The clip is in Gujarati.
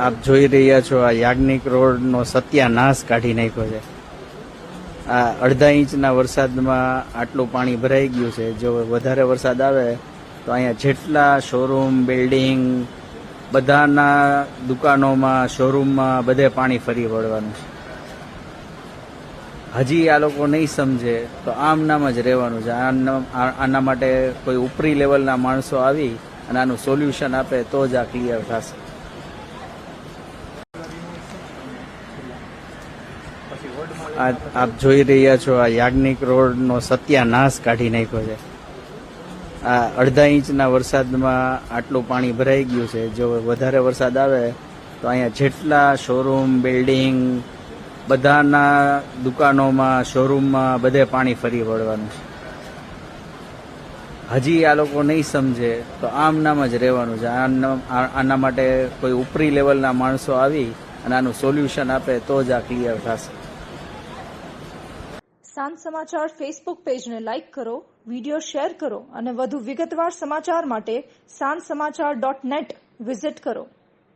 આપ જોઈ રહ્યા છો આ યાજ્ઞિક રોડનો સત્યાનાશ કાઢી નાખ્યો છે. આ અડધા ઇંચના વરસાદમાં આટલું પાણી ભરાઈ ગયું છે. જો વધારે વરસાદ આવે તો અહીંયા જેટલા શોરૂમ, બિલ્ડિંગ, બધાના દુકાનોમાં, શોરૂમમાં બધે પાણી ફરી વળવાનું છે. હજી આ લોકો નહીં સમજે તો આમ નામ જ રહેવાનું છે. આના માટે કોઈ ઉપરી લેવલના માણસો આવી અને આનું સોલ્યુશન આપે તો જ આ ક્લિયર થશે. આપ જોઈ રહ્યા છો આ યાજ્ઞિક રોડનો સત્યાનાશ કાઢી નાખ્યો છે. આ અડધા ઇંચના વરસાદમાં આટલું પાણી ભરાઈ ગયું છે. જો વધારે વરસાદ આવે તો અહીંયા જેટલા શોરૂમ, બિલ્ડિંગ, બધાના દુકાનોમાં, શોરૂમમાં બધે પાણી ફરી વળવાનું છે. હજી આ લોકો નહીં સમજે તો આમ નામ જ રહેવાનું છે. આના માટે કોઈ ઉપરી લેવલના માણસો આવી અને આનું સોલ્યુશન આપે તો જ આ ક્લિયર થશે. સાંજ સમાચાર ફેસબુક પેજને લાઇક કરો, વિડીયો શેર કરો અને વધુ વિગતવાર સમાચાર માટે sanssamachar.net વિઝિટ કરો.